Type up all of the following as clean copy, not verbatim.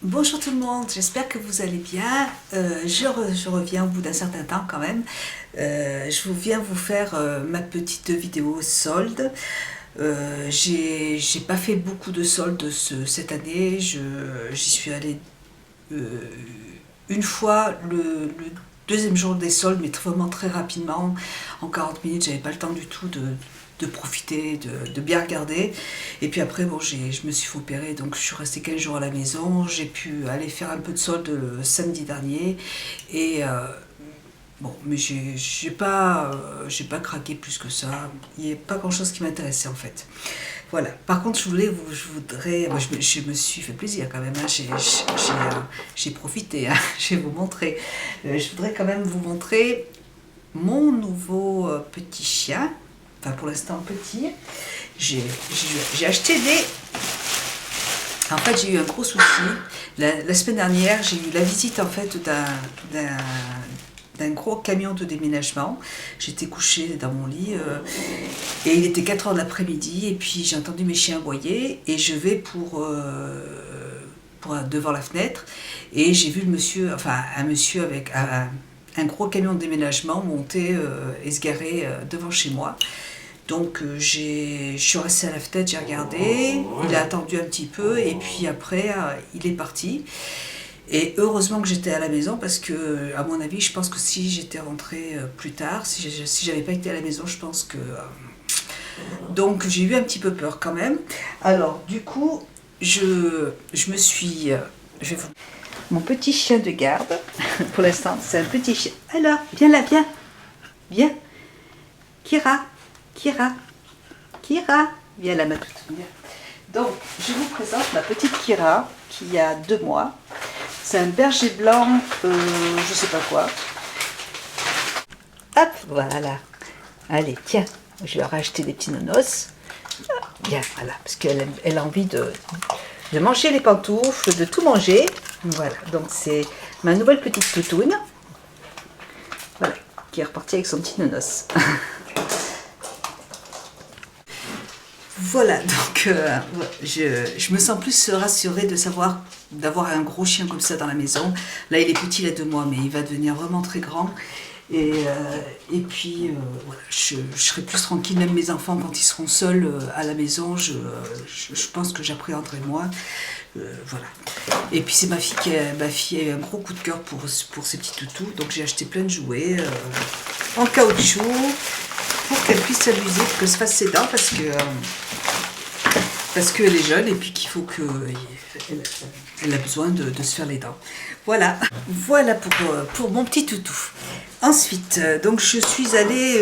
Bonjour tout le monde, j'espère que vous allez bien. Je reviens au bout d'un certain temps quand même. Je viens vous faire ma petite vidéo solde. J'ai pas fait beaucoup de soldes cette année. J'y suis allée euh, une fois le deuxième jour des soldes, mais vraiment très rapidement. En 40 minutes, j'avais pas le temps du tout de profiter, de bien regarder. Et puis après, bon, je me suis fait opérer, donc je suis restée 15 jours à la maison. J'ai pu aller faire un peu de solde le samedi dernier. Et bon, mais j'ai pas craqué plus que ça. Il n'y a pas grand chose qui m'intéressait en fait. Voilà. Par contre, je voudrais, moi, je me suis fait plaisir quand même. Hein. J'ai profité. Hein. Je vais vous montrer. Je voudrais quand même vous montrer mon nouveau petit chien. Enfin, pour l'instant petit. J'ai acheté des. En fait, j'ai eu un gros souci. La semaine dernière, j'ai eu la visite en fait d'un gros camion de déménagement. J'étais couchée dans mon lit et il était 4 heures de l'après-midi et puis j'ai entendu mes chiens aboyer et je vais pour devant la fenêtre et j'ai vu le monsieur, enfin un monsieur avec un gros camion de déménagement monter et se garer devant chez moi. Donc je suis restée à la fenêtre, j'ai regardé, il a attendu un petit peu et puis après il est parti. Et heureusement que j'étais à la maison parce que, à mon avis, je pense que si j'étais rentrée plus tard, si j'avais pas été à la maison, je pense que... Donc j'ai eu un petit peu peur quand même. Alors du coup, je me suis... je vais vous... Mon petit chien de garde, pour l'instant, c'est un petit chien. Alors, viens là, viens. Viens. Kira. Kira. Kira. Viens là, ma toute. Viens. Donc, je vous présente ma petite Kira, qui a 2 mois. C'est un berger blanc, je sais pas quoi. Hop, voilà. Allez, tiens, je vais racheter des petits nonos. Bien, voilà, parce elle a envie de manger les pantoufles, de tout manger. Voilà, donc c'est ma nouvelle petite toutoune. Voilà, qui est repartie avec son petit nonos. Voilà, donc je me sens plus rassurée de savoir d'avoir un gros chien comme ça dans la maison. Là, il est petit, il a 2 mois, mais il va devenir vraiment très grand. Et puis, voilà, je serai plus tranquille, même mes enfants, quand ils seront seuls à la maison, je pense que j'appréhenderai moins. Voilà. Et puis, c'est ma fille a eu un gros coup de cœur pour ces petits toutous, donc j'ai acheté plein de jouets en caoutchouc pour qu'elle puisse s'amuser, pour qu'elle se fasse ses dents, parce qu'elle est jeune et puis qu'il faut elle a besoin de se faire les dents. Voilà, voilà pour mon petit toutou. Ensuite, donc je suis allée,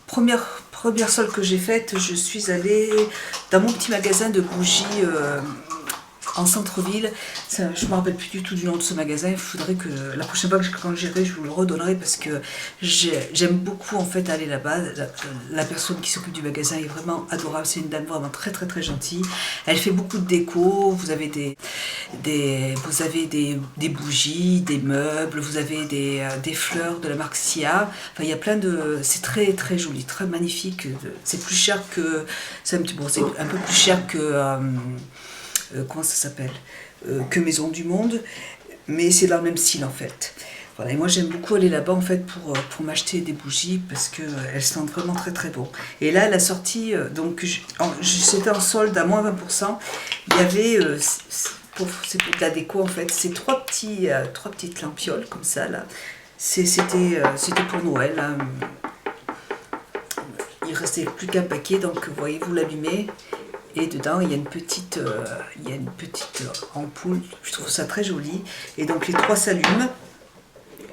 première solde que j'ai faite, je suis allée dans mon petit magasin de bougies en centre-ville. Je ne me rappelle plus du tout du nom de ce magasin. Il faudrait que la prochaine fois quand j'irai, je vous le redonnerai parce que j'aime beaucoup en fait aller là-bas. La personne qui s'occupe du magasin est vraiment adorable. C'est une dame vraiment très très très gentille. Elle fait beaucoup de déco. Vous avez des bougies, des meubles, vous avez des fleurs de la marque Sia. Enfin, il y a plein de... C'est très très joli, très magnifique. C'est plus cher que... C'est un peu plus cher que... comment ça s'appelle, que Maison du Monde, mais c'est dans le même style en fait. Voilà, et moi j'aime beaucoup aller là-bas en fait pour m'acheter des bougies parce qu'elles sentent vraiment très très bon. Et là, la sortie, donc c'était en solde à moins 20%, il y avait, c'est pour de la déco en fait, c'est trois petites lampioles comme ça là. C'était pour Noël. Hein. Il restait plus qu'un paquet, donc voyez, vous l'allumez. Et dedans, il y a une petite ampoule. Je trouve ça très joli. Et donc, les 3 s'allument.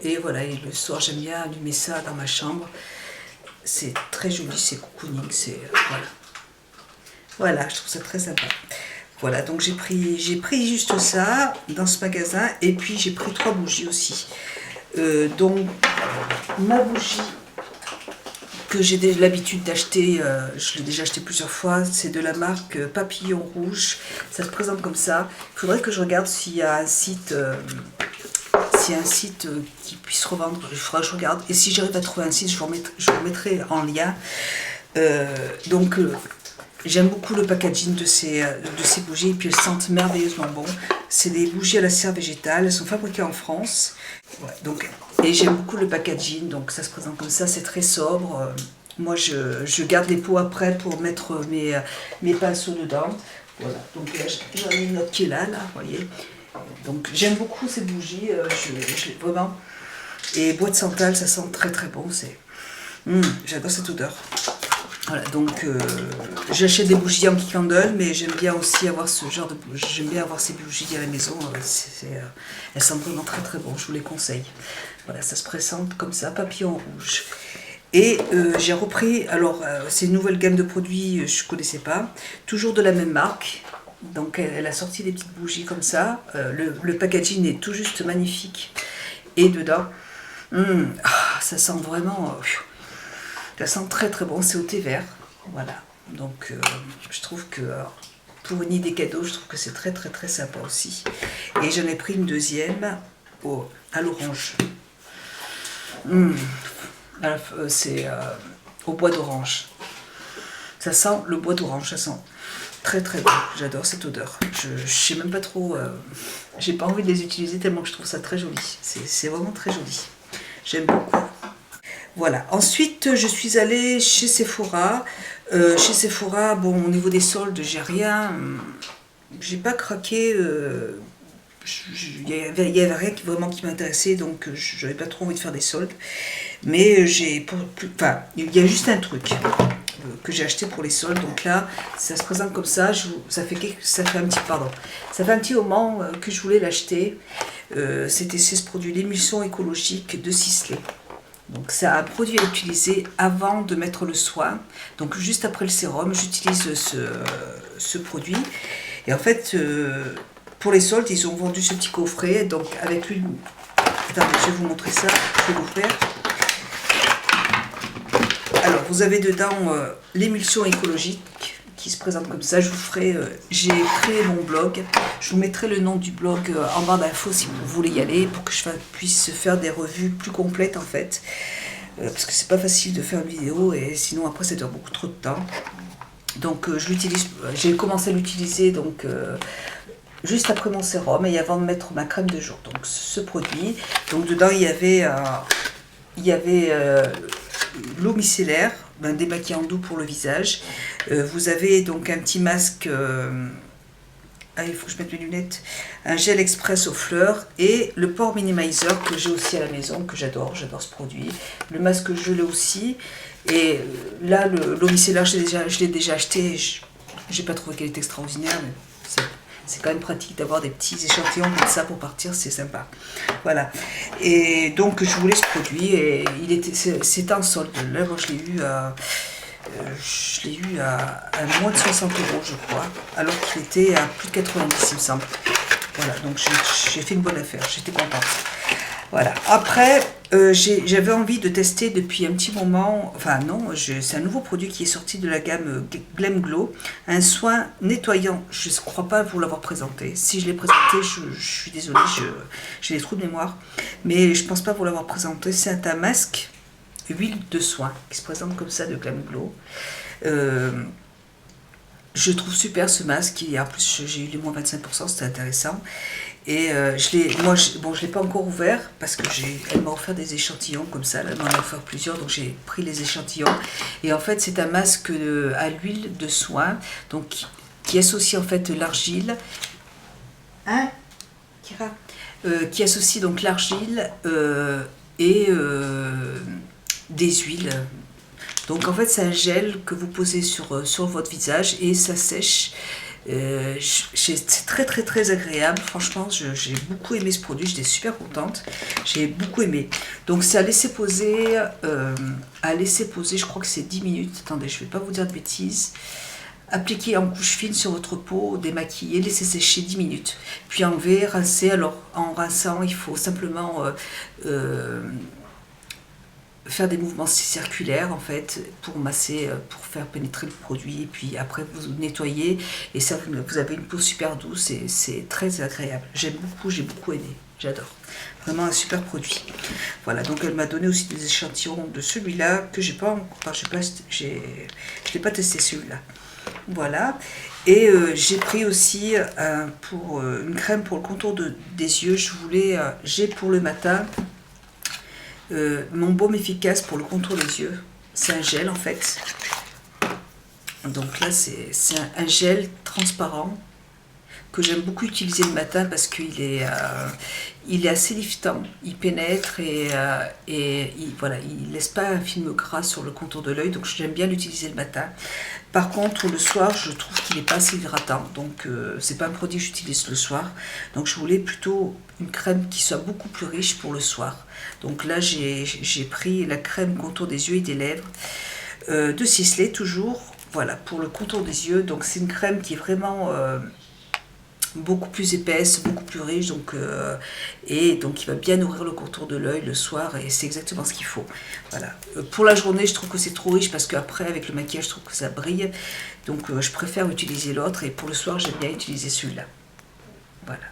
Et voilà, et le soir, j'aime bien allumer ça dans ma chambre. C'est très joli, c'est cocooning. Voilà. Voilà, je trouve ça très sympa. Voilà, donc j'ai pris juste ça dans ce magasin. Et puis, j'ai pris 3 bougies aussi. Donc, ma bougie que j'ai l'habitude d'acheter, je l'ai déjà acheté plusieurs fois, c'est de la marque Papillon Rouge. Ça se présente comme ça. Il faudrait que je regarde s'il y a un site, qui puisse revendre. Il faudra que je regarde. Et si j'arrive à trouver un site, je vous remettrai en lien. Donc J'aime beaucoup le packaging de ces bougies et puis elles sentent merveilleusement bon. C'est des bougies à la cire végétale, elles sont fabriquées en France. Ouais, donc, et j'aime beaucoup le packaging, donc ça se présente comme ça, c'est très sobre. Moi je garde les pots après pour mettre mes pinceaux dedans. Voilà, donc là j'en ai une autre qui est là, vous voyez. Donc j'aime beaucoup ces bougies, vraiment. Et bois de santal, ça sent très très bon, j'adore cette odeur. Voilà, donc j'achète des bougies en candle, mais j'aime bien aussi avoir ce genre de bougies. J'aime bien avoir ces bougies à la maison. Elles sentent vraiment très très bon, je vous les conseille. Voilà, ça se présente comme ça, papillon rouge. Et j'ai repris, alors c'est une nouvelle gamme de produits, je ne connaissais pas, toujours de la même marque. Donc elle a sorti des petites bougies comme ça. Le packaging est tout juste magnifique. Et dedans, ça sent vraiment... ça sent très très bon, c'est au thé vert, voilà. Donc je trouve que pour une idée cadeau, je trouve que c'est très très très sympa aussi. Et j'en ai pris une deuxième à l'orange. C'est au bois d'orange. Ça sent le bois d'orange, ça sent très très bon. J'adore cette odeur. Je sais même pas trop, j'ai pas envie de les utiliser tellement que je trouve ça très joli. C'est vraiment très joli. J'aime beaucoup. Voilà. Ensuite, je suis allée chez Sephora. Chez Sephora, bon, au niveau des soldes, j'ai rien. J'ai pas craqué. Il y avait rien vraiment qui m'intéressait, donc je n'avais pas trop envie de faire des soldes. Mais il y a juste un truc que j'ai acheté pour les soldes. Donc là, ça se présente comme ça. Ça fait un petit moment que je voulais l'acheter. C'est ce produit, l'émulsion écologique de Sisley. Donc c'est un produit à utiliser avant de mettre le soin. Donc juste après le sérum, j'utilise ce produit. Et en fait, pour les soldes, ils ont vendu ce petit coffret. Donc avec l'huile... Attendez, je vais vous montrer ça. Je vais l'ouvrir. Alors vous avez dedans l'émulsion écologique qui se présente comme ça. J'ai créé mon blog. Je vous mettrai le nom du blog en barre d'infos si vous voulez y aller pour que je puisse faire des revues plus complètes en fait. Parce que c'est pas facile de faire une vidéo et sinon après ça dure beaucoup trop de temps. Donc je l'utilise, j'ai commencé à l'utiliser donc juste après mon sérum et avant de mettre ma crème de jour. Donc ce produit, donc dedans il y avait l'eau micellaire, démaquillant doux pour le visage. Vous avez donc un petit masque, il faut que je mette mes lunettes, un gel express aux fleurs et le pore minimizer que j'ai aussi à la maison, que j'adore ce produit. Le masque je l'ai aussi. Et là, l'eau micellaire, je l'ai déjà acheté. J'ai pas trouvé qu'elle était extraordinaire, mais c'est quand même pratique d'avoir des petits échantillons comme ça pour partir, c'est sympa. Voilà. Et donc je voulais ce produit et c'était en solde. Là, moi, je l'ai eu à moins de 60 € je crois, alors qu'il était à plus de 90 il me semble. Voilà, donc j'ai fait une bonne affaire, j'étais contente. Voilà. Après, j'avais envie de tester depuis un petit moment, enfin non, c'est un nouveau produit qui est sorti de la gamme Glam Glow, un soin nettoyant. Je ne crois pas vous l'avoir présenté. Si je l'ai présenté, je suis désolée, j'ai des trous de mémoire, mais je ne pense pas vous l'avoir présenté. C'est un masque huile de soin qui se présente comme ça de Glam Glow. Je trouve super ce masque et en plus j'ai eu les moins 25%, c'était intéressant. Et je l'ai pas encore ouvert parce que elle m'a offert des échantillons comme ça, elle m'en a offert plusieurs, donc j'ai pris les échantillons. Et en fait c'est un masque à l'huile de soin, donc qui associe en fait l'argile, hein, Kira, qui associe donc l'argile et des huiles. Donc en fait c'est un gel que vous posez sur votre visage et ça sèche. C'est très très très agréable, franchement j'ai beaucoup aimé ce produit, j'étais super contente, j'ai beaucoup aimé. Donc c'est à laisser poser, je crois que c'est 10 minutes, attendez je vais pas vous dire de bêtises. Appliquer en couche fine sur votre peau, démaquiller, laisser sécher 10 minutes, puis enlever, rincer. Alors en rinçant il faut simplement faire des mouvements circulaires en fait pour masser, pour faire pénétrer le produit et puis après vous nettoyez et ça vous avez une peau super douce et c'est très agréable. J'ai beaucoup aimé, j'adore. Vraiment un super produit. Voilà, donc elle m'a donné aussi des échantillons de celui-là que j'ai pas encore, je l'ai pas testé celui-là. Voilà. Et j'ai pris aussi pour une crème pour le contour des yeux. J'ai pour le matin mon baume efficace pour le contour des yeux. C'est un gel en fait. Donc là c'est un gel transparent que j'aime beaucoup utiliser le matin parce il est assez liftant, il pénètre et voilà, il laisse pas un film gras sur le contour de l'œil, donc j'aime bien l'utiliser le matin. Par contre, le soir, je trouve qu'il n'est pas assez hydratant, donc c'est pas un produit que j'utilise le soir. Donc je voulais plutôt une crème qui soit beaucoup plus riche pour le soir. Donc là, j'ai pris la crème contour des yeux et des lèvres de Sisley toujours. Voilà, pour le contour des yeux. Donc c'est une crème qui est vraiment beaucoup plus épaisse, beaucoup plus riche, et donc il va bien nourrir le contour de l'œil le soir, et c'est exactement ce qu'il faut. Voilà. Pour la journée, je trouve que c'est trop riche parce qu'après avec le maquillage, je trouve que ça brille, donc je préfère utiliser l'autre, et pour le soir, j'aime bien utiliser celui-là. Voilà.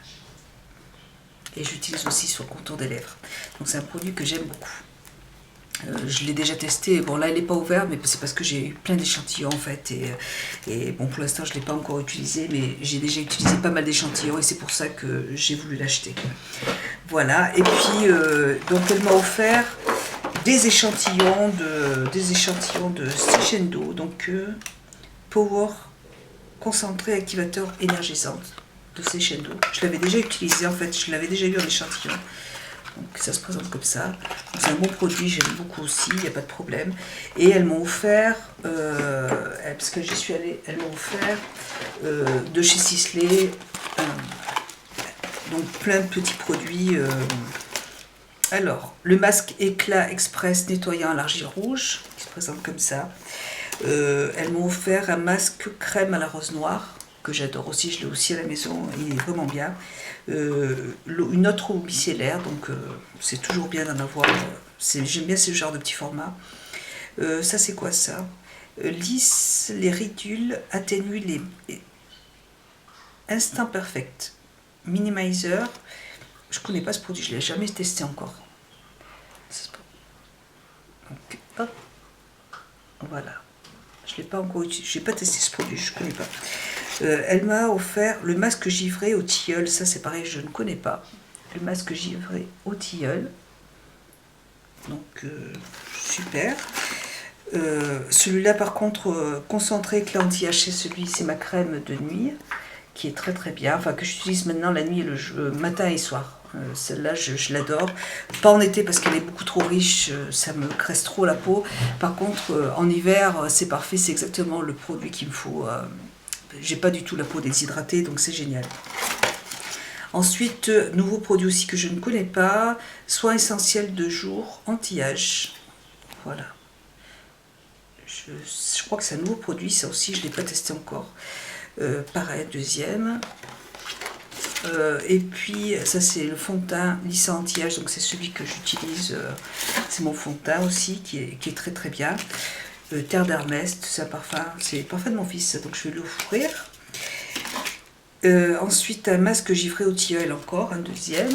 Et j'utilise aussi sur le contour des lèvres. Donc c'est un produit que j'aime beaucoup. Je l'ai déjà testé, bon là il n'est pas ouvert, mais c'est parce que j'ai eu plein d'échantillons en fait, et bon pour l'instant je ne l'ai pas encore utilisé, mais j'ai déjà utilisé pas mal d'échantillons et c'est pour ça que j'ai voulu l'acheter. Voilà, et puis donc elle m'a offert des échantillons de Seychendo, donc Power concentré activateur énergisante de Seychendo. Je l'avais déjà utilisé en fait, je l'avais déjà eu en échantillon. Donc ça se présente comme ça. C'est un bon produit, j'aime beaucoup aussi, il n'y a pas de problème. Et elles m'ont offert, parce que j'y suis allée, elles m'ont offert de chez Sisley, donc plein de petits produits. Alors, le masque éclat express nettoyant à l'argile rouge, qui se présente comme ça. Elles m'ont offert un masque crème à la rose noire, que j'adore aussi, je l'ai aussi à la maison, il est vraiment bien. Une autre eau micellaire, donc c'est toujours bien d'en avoir, j'aime bien ce genre de petit format. Ça c'est quoi ça? Lisse les ridules, atténue les Instant Perfect Minimizer. Je connais pas ce produit, je l'ai jamais testé encore. Donc, hop. Voilà, je l'ai pas encore utilisé, j'ai pas testé ce produit, je connais pas. Elle m'a offert le masque givré au tilleul, ça c'est pareil, je ne connais pas. Le masque givré au tilleul, donc super. Celui-là par contre, concentré éclat anti-âge, c'est ma crème de nuit, qui est très très bien, enfin que j'utilise maintenant la nuit, matin et soir. Celle-là je l'adore, pas en été parce qu'elle est beaucoup trop riche, ça me graisse trop la peau. Par contre en hiver c'est parfait, c'est exactement le produit qu'il me faut. J'ai pas du tout la peau déshydratée, donc c'est génial. Ensuite, nouveau produit aussi que je ne connais pas, soin essentiel de jour anti-âge. Voilà. Je crois que c'est un nouveau produit, ça aussi je ne l'ai pas testé encore. Pareil, deuxième. Et puis ça c'est le fond de teint lissant anti-âge, donc c'est celui que j'utilise, c'est mon fond de teint aussi qui est très très bien. Terre d'Hermès, c'est un parfum, c'est le parfum de mon fils, donc je vais l'offrir. Ensuite un masque givré au tilleul, encore un deuxième.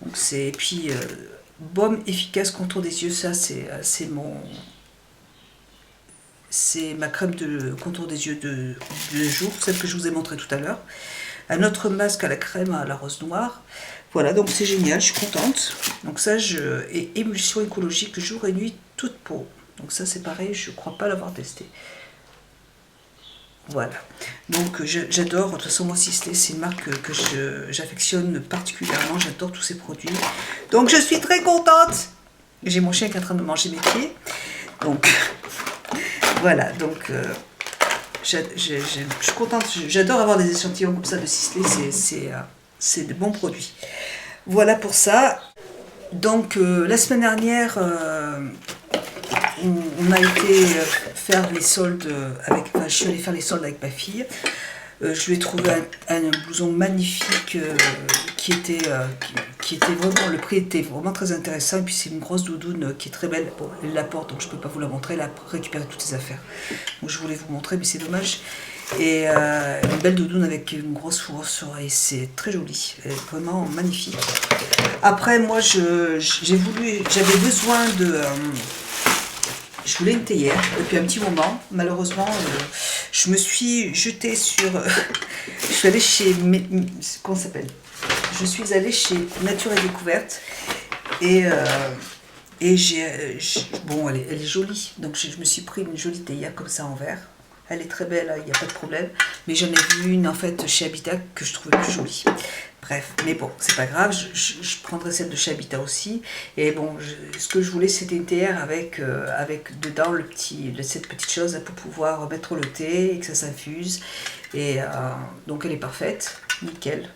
Donc et puis baume efficace contour des yeux, ça c'est ma crème de contour des yeux de jour, celle que je vous ai montré tout à l'heure. Un autre masque à la crème à la rose noire. Voilà, donc c'est génial, je suis contente. Donc ça, et émulsion écologique jour et nuit, toute peau. Donc ça c'est pareil, je ne crois pas l'avoir testé. Voilà, donc j'adore, de toute façon moi Sisley c'est une marque que j'affectionne particulièrement, j'adore tous ces produits. Donc je suis très contente. J'ai mon chien qui est en train de manger mes pieds. Donc voilà, donc je suis contente, j'adore avoir des échantillons comme ça de Sisley, c'est de bons produits. Voilà pour ça. Donc la semaine dernière, on a été faire les soldes je suis allée faire les soldes avec ma fille. Je lui ai trouvé un blouson magnifique qui était vraiment, le prix était vraiment très intéressant, et puis c'est une grosse doudoune qui est très belle. Bon, elle la porte donc je ne peux pas vous la montrer, elle a récupéré toutes ses affaires. Donc je voulais vous montrer, mais c'est dommage. Et une belle doudoune avec une grosse fourrure sur l'oreille, c'est très joli, vraiment magnifique. Après moi j'avais besoin je voulais une théière depuis un petit moment. Malheureusement, je me suis jetée sur... je suis allée chez... Comment ça s'appelle? Je suis allée chez Nature et Découverte. Et bon, elle est jolie. Donc je me suis pris une jolie théière comme ça en verre. Elle est très belle, il n'y a pas de problème. Mais j'en ai vu une en fait chez Habitat que je trouvais plus jolie. Bref, mais bon, c'est pas grave, je prendrai celle de chez Habitat aussi. Et bon, ce que je voulais, c'était une théière avec dedans cette petite chose pour pouvoir mettre le thé et que ça s'infuse. Et donc elle est parfaite, nickel.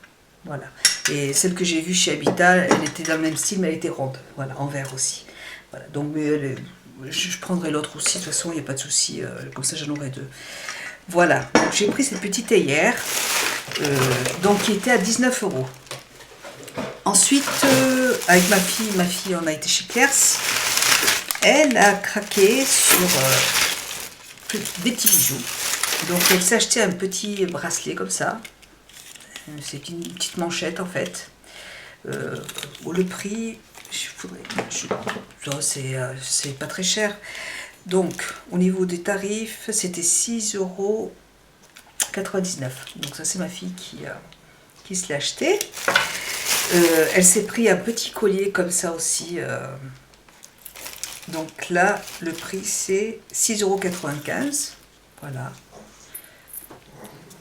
Voilà. Et celle que j'ai vue chez Habitat, elle était dans le même style, mais elle était ronde. Voilà, en verre aussi. Voilà, donc je prendrai l'autre aussi, de toute façon, il n'y a pas de souci. Comme ça, j'en aurai deux. Voilà, donc j'ai pris cette petite théière. Donc qui était à 19 €. Ensuite, avec ma fille, on a été chez Claire's. Elle a craqué sur des petits bijoux. Donc elle s'est acheté un petit bracelet comme ça. C'est une petite manchette en fait. Le prix, c'est pas très cher. Donc au niveau des tarifs, c'était 6,99 €. Donc ça c'est ma fille qui se l'a acheté. Elle s'est pris un petit collier comme ça aussi. Donc là le prix c'est 6,95 €. Voilà.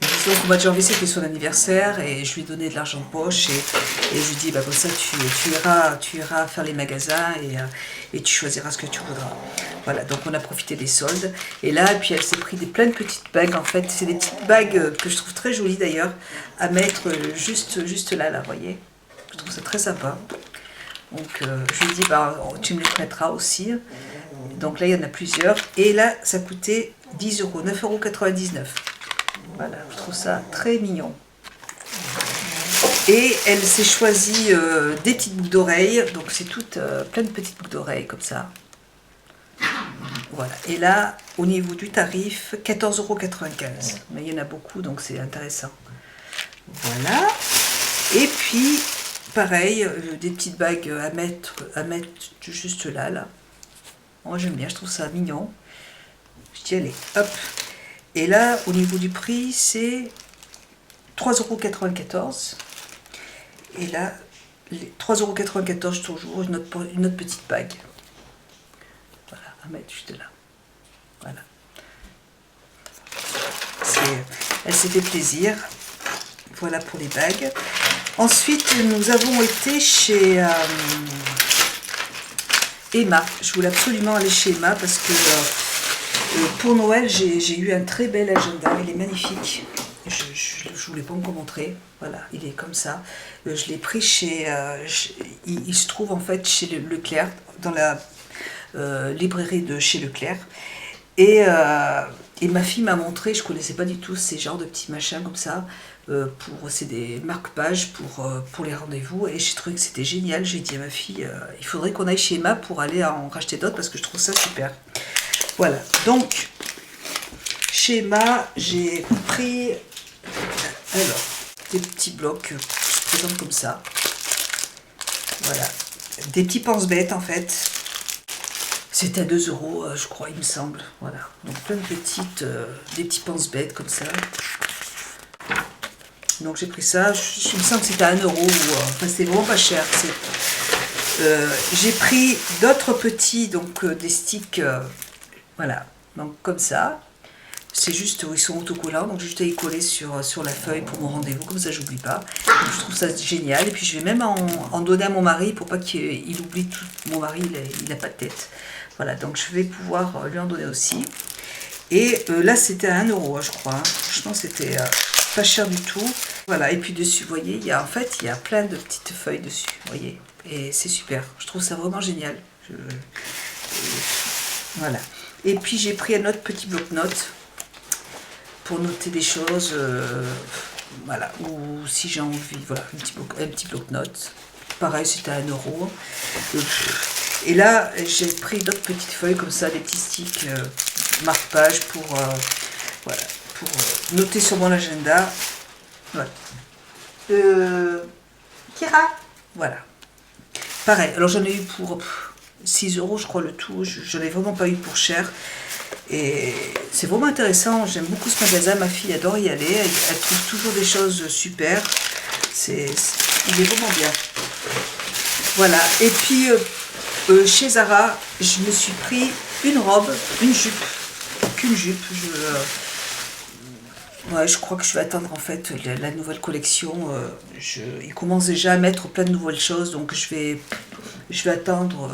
Donc au mois de janvier c'était son anniversaire et je lui ai donné de l'argent de poche et je lui ai dit bah, comme ça tu iras faire les magasins et tu choisiras ce que tu voudras. Voilà, donc on a profité des soldes. Et là, puis elle s'est pris plein de petites bagues en fait. C'est des petites bagues que je trouve très jolies d'ailleurs à mettre juste là, vous voyez. Je trouve ça très sympa. Donc je lui ai dit bah, tu me les mettras aussi. Donc là il y en a plusieurs. Et là ça coûtait 10 €, 9,99 €. Voilà, je trouve ça très mignon. Et elle s'est choisie des petites boucles d'oreilles. Donc c'est toutes plein de petites boucles d'oreilles comme ça. Voilà. Et là, au niveau du tarif, 14,95 €. Mais il y en a beaucoup, donc c'est intéressant. Voilà. Et puis, pareil, des petites bagues à mettre juste là. Moi j'aime bien, je trouve ça mignon. Je dis allez, hop. Et là, au niveau du prix, c'est 3,94 €. Et là, 3,94 € toujours, une autre petite bague. Voilà, à mettre juste là. Voilà. Elle s'est fait plaisir. Voilà pour les bagues. Ensuite, nous avons été chez Emma. Je voulais absolument aller chez Emma parce que pour Noël, j'ai eu un très bel agenda. Il est magnifique. Je ne voulais pas encore montrer. Voilà, il est comme ça. Je l'ai pris il se trouve en fait chez Leclerc, dans la librairie de chez Leclerc. Et ma fille m'a montré, je ne connaissais pas du tout ces genres de petits machins comme ça. C'est des marque-pages pour les rendez-vous. Et j'ai trouvé que c'était génial. J'ai dit à ma fille, il faudrait qu'on aille chez Emma pour aller en racheter d'autres parce que je trouve ça super. Voilà, donc chez Emma, j'ai pris des petits blocs que je présente comme ça. Voilà, des petits pense-bêtes en fait. C'était à 2 €, je crois, il me semble. Voilà, donc plein de des petits pense-bêtes comme ça. Donc j'ai pris ça, il me semble que c'était à 1 €, enfin c'était vraiment pas cher. J'ai pris d'autres petits, donc des sticks, voilà, donc comme ça. C'est juste où ils sont autocollants, donc j'ai juste à y coller sur la feuille pour mon rendez-vous, comme ça j'oublie pas. Donc, je trouve ça génial, et puis je vais même en donner à mon mari pour pas qu'il oublie tout. Mon mari, il n'a pas de tête. Voilà, donc je vais pouvoir lui en donner aussi. Et là c'était à 1 €, je crois. Hein. Franchement c'était pas cher du tout. Voilà, et puis dessus, vous voyez, il y a plein de petites feuilles dessus, vous voyez. Et c'est super, je trouve ça vraiment génial. Voilà. Et puis j'ai pris un autre petit bloc-notes pour noter des choses, voilà, ou si j'ai envie, voilà, un petit bloc-notes. Pareil, c'était à 1 €. Et là, j'ai pris d'autres petites feuilles comme ça, des petits sticks marque-page pour noter sur mon agenda. Voilà. Kira. Voilà. Pareil, alors j'en ai eu pour 6 € je crois le tout, je n'en ai vraiment pas eu pour cher. Et c'est vraiment intéressant, j'aime beaucoup ce magasin, ma fille adore y aller, elle trouve toujours des choses super, il est vraiment bien. Voilà, et puis chez Zara, je me suis pris une robe, une jupe, qu'une jupe, ouais, je crois que je vais attendre en fait la nouvelle collection, ils commencent déjà à mettre plein de nouvelles choses, donc je vais attendre.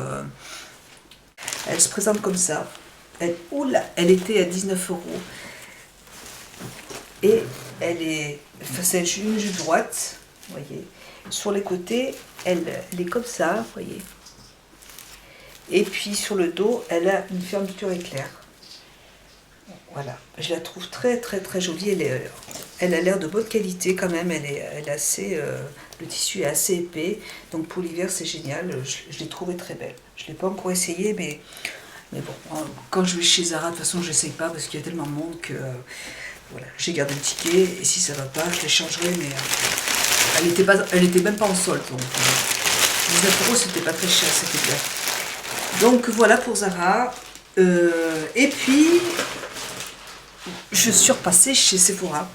Elle se présente comme ça. Oula, elle était à 19 €. Et c'est une jupe droite, vous voyez. Sur les côtés, elle est comme ça, vous voyez. Et puis sur le dos, elle a une fermeture éclair. Voilà, je la trouve très très très jolie. Elle a l'air de bonne qualité quand même. Elle est assez, le tissu est assez épais. Donc pour l'hiver, c'est génial. Je l'ai trouvée très belle. Je ne l'ai pas encore essayé, mais bon, quand je vais chez Zara, de toute façon, je n'essaye pas parce qu'il y a tellement de monde que voilà, j'ai gardé le ticket et si ça ne va pas, je l'échangerai. Mais elle était même pas en solde. Donc 19 €, c'était pas très cher, c'était bien. Donc voilà pour Zara. Et puis, je suis repassée chez Sephora.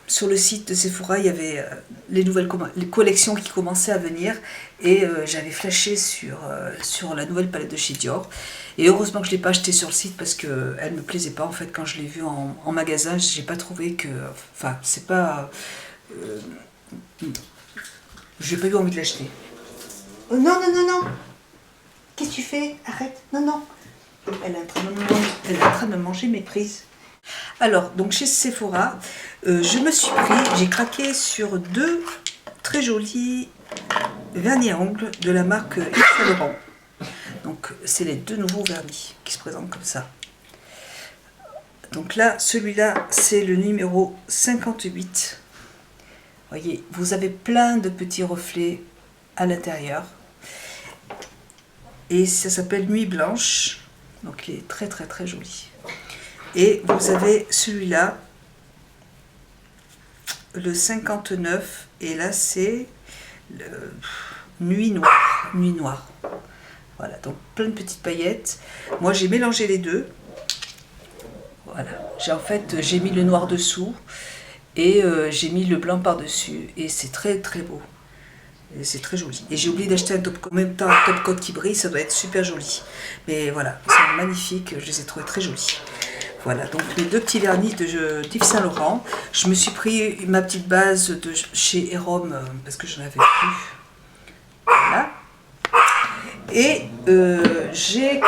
Sur le site de Sephora, il y avait les collections qui commençaient à venir et j'avais flashé sur la nouvelle palette de chez Dior. Et heureusement que je ne l'ai pas achetée sur le site parce qu'elle ne me plaisait pas. En fait, quand je l'ai vue en magasin, je n'ai pas trouvé que... Enfin, c'est pas... j'ai pas eu envie de l'acheter. Oh, non, non, non, non. Qu'est-ce que tu fais? Arrête. Non, non. Elle est en train de me manger mes prises. Alors, donc chez Sephora, j'ai craqué sur 2 très jolis vernis à ongles de la marque Yves Saint Laurent. Donc, c'est les 2 nouveaux vernis qui se présentent comme ça. Donc là, celui-là, c'est le numéro 58. Vous voyez, vous avez plein de petits reflets à l'intérieur. Et ça s'appelle Nuit Blanche. Donc, il est très très très joli. Et vous avez celui-là, le 59, et là c'est Nuit Noire. Nuit Noire. Voilà, donc plein de petites paillettes. Moi j'ai mélangé les deux. Voilà, j'ai mis le noir dessous et j'ai mis le blanc par-dessus. Et c'est très très beau. C'est très joli. Et j'ai oublié d'acheter en même temps un top coat qui brille, ça doit être super joli. Mais voilà, ils sont magnifiques, je les ai trouvés très jolis. Voilà, donc les 2 petits vernis d'Yves Saint Laurent. Je me suis pris ma petite base de chez Erom parce que j'en avais plus. Voilà. Et j'ai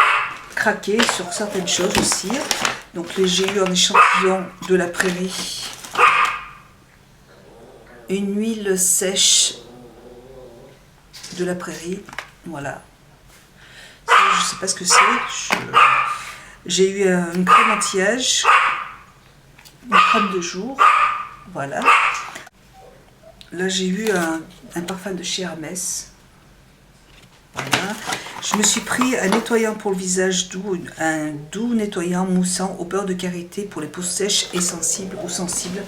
craqué sur certaines choses aussi. Donc j'ai eu un échantillon de la prairie. Une huile sèche de la prairie. Voilà. Ça, je ne sais pas ce que c'est. J'ai eu une crème anti-âge, une crème de jour, voilà. Là j'ai eu un parfum de chez Hermès, voilà. Je me suis pris un nettoyant pour le visage doux, un doux nettoyant moussant au beurre de karité pour les peaux sèches et sensibles ou sensibles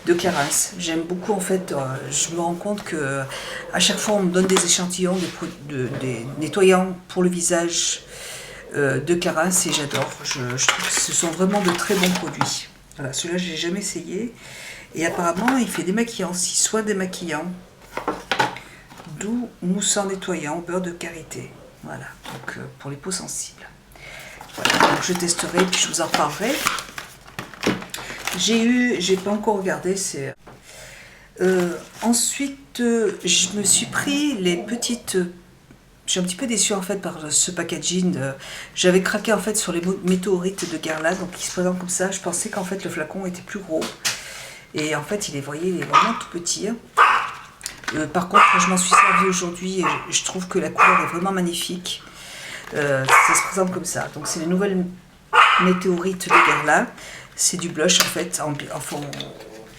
de Clarins. J'aime beaucoup en fait, je me rends compte que à chaque fois on me donne des échantillons des nettoyants pour le visage de Clarins et j'adore. Je trouve que ce sont vraiment de très bons produits. Voilà, celui-là je n'ai jamais essayé. Et apparemment il fait démaquillant aussi, soit démaquillant, doux, moussant, nettoyant, beurre de karité. Voilà, donc pour les peaux sensibles. Voilà, donc je testerai et puis je vous en reparlerai. J'ai pas encore regardé, c'est... ensuite, je me suis pris les petites... Je suis un petit peu déçue en fait par ce packaging. J'avais craqué en fait sur les météorites de Guerlain, donc ils se présentent comme ça. Je pensais qu'en fait le flacon était plus gros. Et en fait, vous voyez, il est vraiment tout petit. Par contre, je m'en suis servi aujourd'hui et je trouve que la couleur est vraiment magnifique. Ça se présente comme ça. Donc c'est les nouvelles météorites de Guerlain. C'est du blush en fait.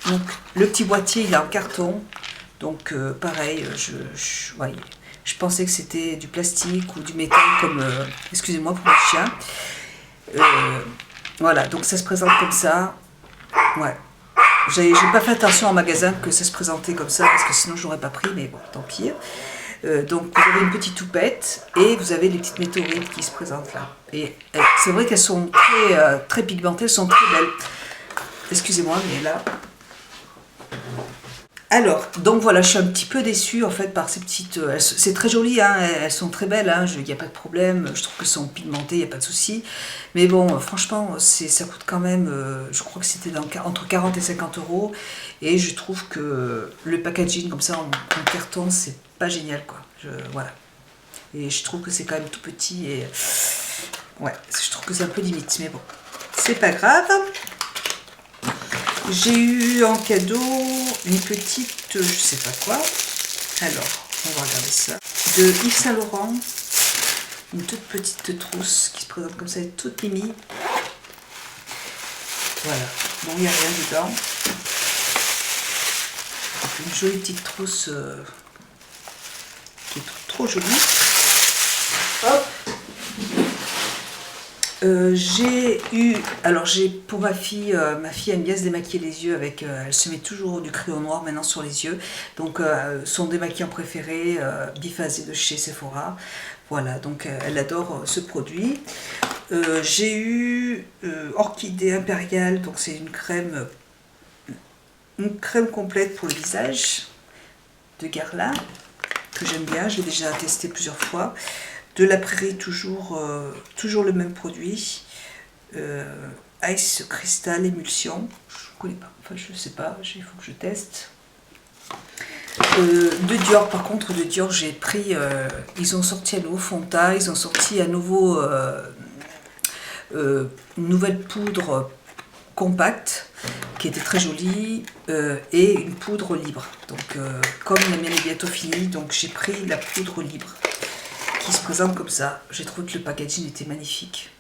Donc le petit boîtier il est en carton. Donc pareil, voyez. Je pensais que c'était du plastique ou du métal comme... excusez-moi pour le chien. Voilà, donc ça se présente comme ça. Ouais. J'ai pas fait attention en magasin que ça se présentait comme ça, parce que sinon je n'aurais pas pris, mais bon, tant pis. Donc vous avez une petite toupette et vous avez les petites météorites qui se présentent là. Et c'est vrai qu'elles sont très pigmentées, elles sont très belles. Excusez-moi, mais là... Alors, donc voilà, je suis un petit peu déçue en fait par ces petites... c'est très joli, hein, elles sont très belles, hein, il n'y a pas de problème, je trouve qu'elles sont pigmentées, il n'y a pas de souci. Mais bon, franchement, ça coûte quand même, je crois que c'était entre 40 et 50 euros. Et je trouve que le packaging comme ça en carton, c'est pas génial quoi. Voilà. Et je trouve que c'est quand même tout petit et... Ouais, je trouve que c'est un peu limite, mais bon, c'est pas grave. J'ai eu en cadeau une petite, je sais pas quoi. Alors, on va regarder ça. De Yves Saint Laurent. Une toute petite trousse qui se présente comme ça, elle est toute mimi. Voilà. Bon, il n'y a rien dedans. Donc, une jolie petite trousse qui est trop jolie. Hop. J'ai eu, alors j'ai pour ma fille aime bien se démaquiller les yeux avec, elle se met toujours du crayon noir maintenant sur les yeux, donc son démaquillant préféré, biphasé de chez Sephora, voilà, donc elle adore ce produit. J'ai eu Orchidée Impériale, donc c'est une crème complète pour le visage de Guerlain, que j'aime bien, je l'ai déjà testé plusieurs fois. De la Prairie, toujours le même produit. Ice Crystal Émulsion. Je ne connais pas, enfin je ne sais pas, il faut que je teste. De Dior, par contre, de Dior, j'ai pris... ils ont sorti un nouveau fond de teint, ils ont sorti un nouveau... une nouvelle poudre compacte qui était très jolie et une poudre libre. Donc, comme la mienne est bientôt finie, donc j'ai pris la poudre libre qui se présente comme ça. J'ai trouvé que le packaging était magnifique.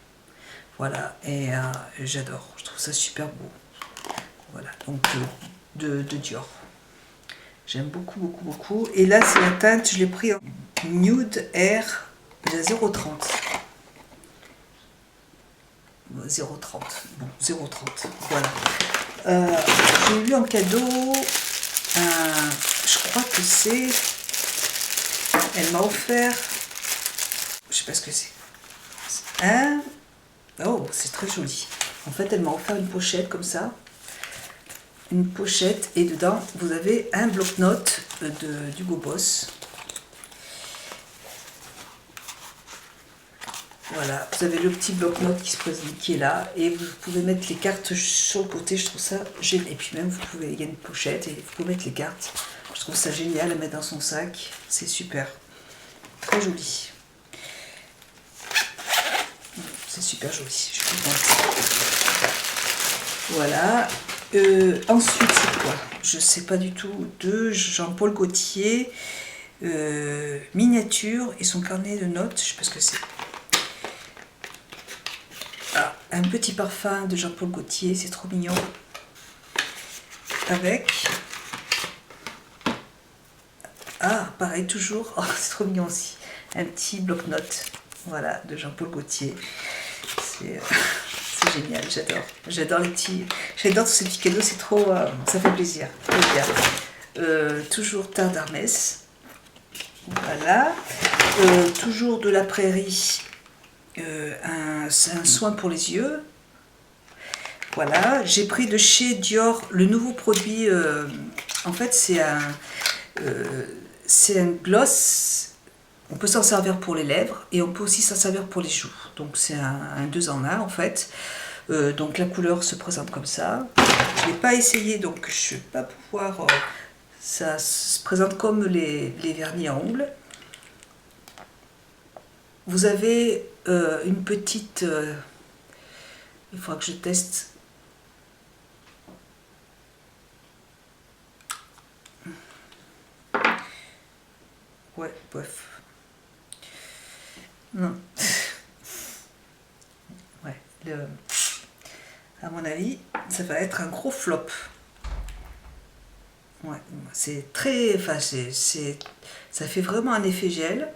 Voilà, et j'adore. Je trouve ça super beau. Voilà, donc de Dior. J'aime beaucoup, beaucoup, beaucoup. Et là, c'est la teinte, je l'ai pris en Nude Air de 0,30. 0,30. Bon, 0,30. Voilà. J'ai eu en cadeau je crois que c'est... Elle m'a offert... Je sais pas ce que c'est. Oh, c'est très joli. En fait, elle m'a offert une pochette comme ça. Une pochette et dedans, vous avez un bloc-notes d'Hugo Boss. Voilà, vous avez le petit bloc-notes qui est là et vous pouvez mettre les cartes sur le côté, je trouve ça génial. Et puis même, il y a une pochette et vous pouvez mettre les cartes. Je trouve ça génial à mettre dans son sac, c'est super. Très joli. C'est super joli, je suis contente. Voilà. Ensuite, c'est quoi? Je sais pas du tout. De Jean-Paul Gaultier, miniature et son carnet de notes. Je sais pas ce que c'est. Ah, un petit parfum de Jean-Paul Gaultier, c'est trop mignon. Avec... Ah, pareil, toujours. Oh, c'est trop mignon aussi. Un petit bloc-notes. Voilà, de Jean-Paul Gaultier. C'est génial, j'adore. J'adore les petits... J'adore tous ces petits cadeaux, c'est trop... ça fait plaisir. Toujours Terre d'Hermès. Voilà. Toujours de la Prairie. C'est un soin pour les yeux. Voilà. J'ai pris de chez Dior le nouveau produit. En fait, c'est un gloss. On peut s'en servir pour les lèvres et on peut aussi s'en servir pour les joues. Donc c'est un 2 en 1 en fait. Donc la couleur se présente comme ça. Je n'ai pas essayé donc je ne vais pas pouvoir... ça se présente comme les vernis à ongles. Vous avez une petite... il faudra que je teste. Ouais, bref. Non. Ouais, à mon avis, ça va être un gros flop. Ouais, c'est très... Enfin, ça fait vraiment un effet gel.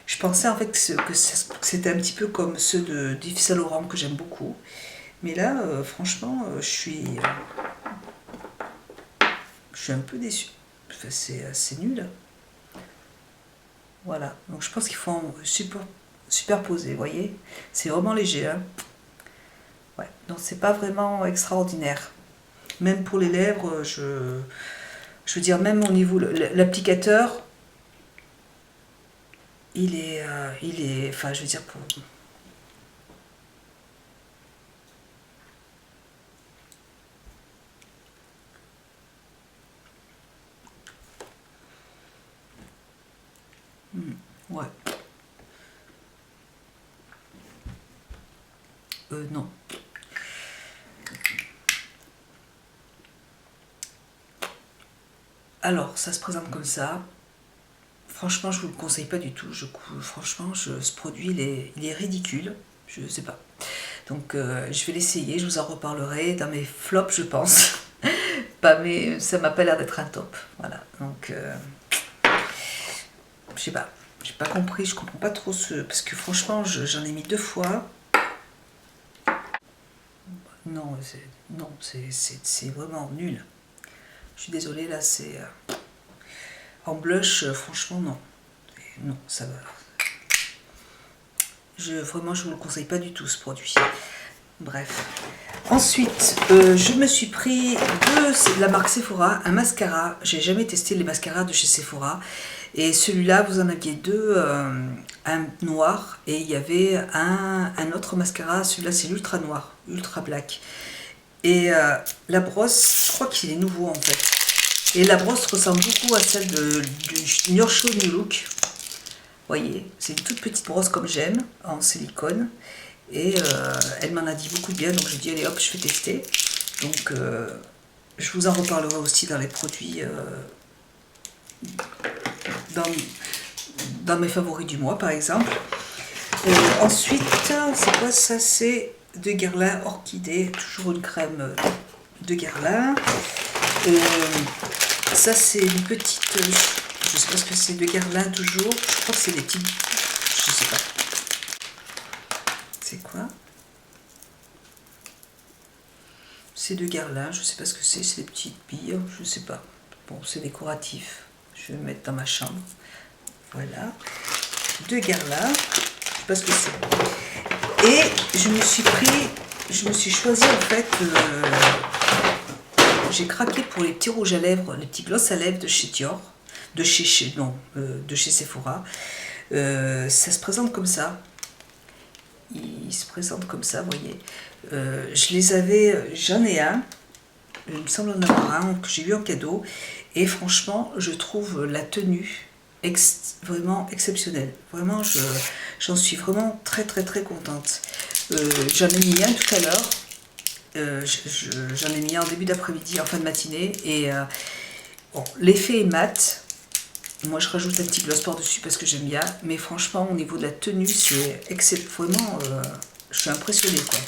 Je pensais en fait que c'était un petit peu comme ceux d'Yves Saint Laurent que j'aime beaucoup. Mais là, franchement, je suis un peu déçue. Enfin, c'est assez nul. Voilà, donc je pense qu'il faut en superposer, vous voyez. C'est vraiment léger, hein. Ouais, donc c'est pas vraiment extraordinaire. Même pour les lèvres, je veux dire, même au niveau, l'applicateur, enfin, je veux dire, pour... Ouais. Non. Alors, ça se présente comme ça. Franchement, je vous le conseille pas du tout. Franchement, ce produit, il est ridicule. Je sais pas. Donc, je vais l'essayer. Je vous en reparlerai dans mes flops, je pense. Pas, mais ça m'a pas l'air d'être un top. Voilà. Donc, je sais pas. J'ai pas compris. Je comprends pas trop parce que franchement, j'en ai mis 2 fois. Non, c'est vraiment nul. Je suis désolée, là, c'est... En blush, franchement, non. Non, ça va. Vraiment, je vous le conseille pas du tout, ce produit. Bref. Ensuite, je me suis pris de la marque Sephora, un mascara. J'ai jamais testé les mascaras de chez Sephora. Et celui-là, vous en aviez 2, un noir, et il y avait un autre mascara. Celui-là, c'est l'ultra noir, ultra black. Et la brosse, je crois qu'il est nouveau en fait. Et la brosse ressemble beaucoup à celle du Your Show New Look. Vous voyez, c'est une toute petite brosse comme j'aime, en silicone. Et elle m'en a dit beaucoup de bien, donc j'ai dit allez hop, je vais tester. Donc je vous en reparlerai aussi dans les produits, dans mes favoris du mois par exemple. Ensuite, c'est quoi ça? C'est de Guerlain Orchidée, toujours une crème de Guerlain. Ça c'est une petite, je sais pas ce que c'est, de Guerlain toujours, je crois que c'est des petites, je sais pas. C'est quoi? C'est de Guerlain, je sais pas ce que c'est des petites billes, je sais pas. Bon, c'est décoratif, je vais le mettre dans ma chambre. Voilà, de Guerlain, je sais pas ce que c'est. Et je me suis choisi en fait, j'ai craqué pour les petits rouges à lèvres, les petits gloss à lèvres de chez Dior, de chez Sephora. Ça se présente comme ça. Il se présente comme ça, vous voyez. J'en ai un, il me semble en avoir un que j'ai eu en cadeau. Et franchement, je trouve la tenue vraiment exceptionnelle. Vraiment, j'en suis vraiment très très très contente. J'en ai mis un tout à l'heure. J'en ai mis un en début d'après-midi, en fin de matinée. Et bon, l'effet est mat. Moi, je rajoute un petit gloss par-dessus parce que j'aime bien. Mais franchement, au niveau de la tenue, c'est vraiment... je suis impressionnée, quoi.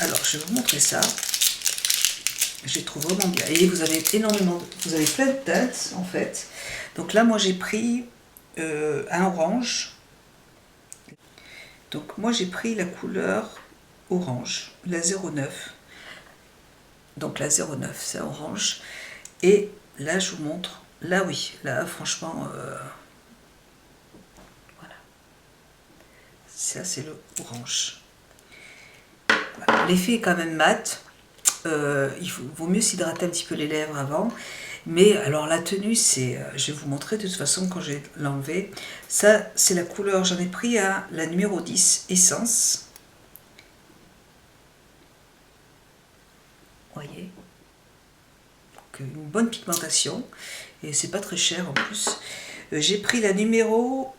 Alors, je vais vous montrer ça. Je les trouve vraiment bien. Et vous avez vous avez plein de teintes, en fait. Donc là, moi, j'ai pris un orange. Donc, moi, j'ai pris la couleur orange, la 09. Donc, la 09, c'est orange. Et là, je vous montre... Là, oui, là, franchement, voilà. Ça, c'est le orange. Voilà. L'effet est quand même mat. Vaut mieux s'hydrater un petit peu les lèvres avant. Mais alors, la tenue, je vais vous montrer de toute façon quand je vais l'enlever. Ça, c'est la couleur, j'en ai pris à la numéro 10, Essence. Vous voyez, donc, une bonne pigmentation. Et c'est pas très cher en plus. J'ai pris la numéro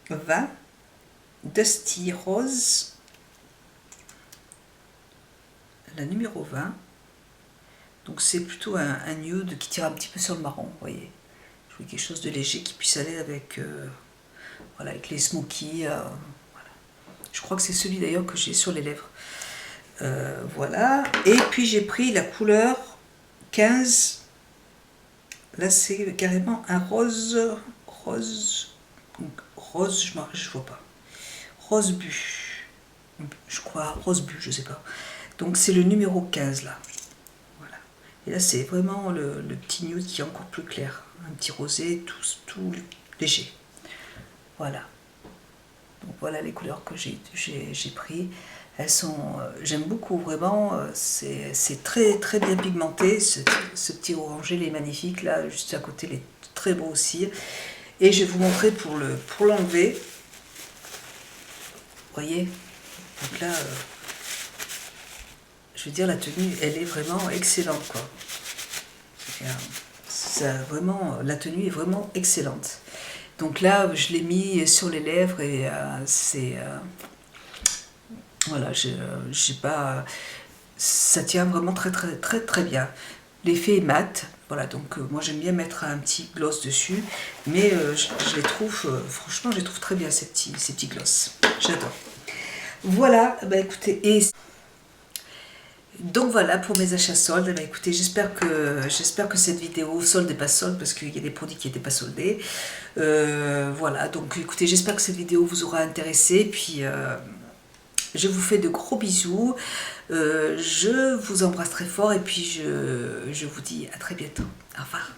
20, Dusty Rose. La numéro 20. Donc c'est plutôt un nude qui tire un petit peu sur le marron, vous voyez. Je voulais quelque chose de léger qui puisse aller avec, voilà, avec les smokies. Voilà. Je crois que c'est celui d'ailleurs que j'ai sur les lèvres. Voilà. Et puis j'ai pris la couleur 15. Là, c'est carrément un rose, je vois pas. Rose bu, je crois, rose bu, je sais pas. Donc, c'est le numéro 15, là. Voilà. Et là, c'est vraiment le petit nude qui est encore plus clair. Un petit rosé, tout léger. Voilà. Donc voilà les couleurs que j'ai pris. Elles sont, j'aime beaucoup vraiment, c'est très très bien pigmenté. Ce petit orangé, il est magnifique là, juste à côté, il est très beau aussi. Et je vais vous montrer pour l'enlever. Vous voyez, donc là, je veux dire, la tenue, elle est vraiment excellente, quoi. Ça, vraiment, la tenue est vraiment excellente. Donc là, je l'ai mis sur les lèvres et c'est... voilà, j'ai pas... Ça tient vraiment très très très très bien. L'effet est mat. Voilà, donc moi j'aime bien mettre un petit gloss dessus. Mais je les trouve, franchement, je les trouve très bien ces petits gloss. J'adore. Voilà, bah écoutez, et... Donc voilà pour mes achats soldes. Bah écoutez, j'espère que cette vidéo, solde et pas solde, parce qu'il y a des produits qui n'étaient pas soldés. Voilà, donc écoutez, j'espère que cette vidéo vous aura intéressé. Puis je vous fais de gros bisous. Je vous embrasse très fort et puis je vous dis à très bientôt. Au revoir.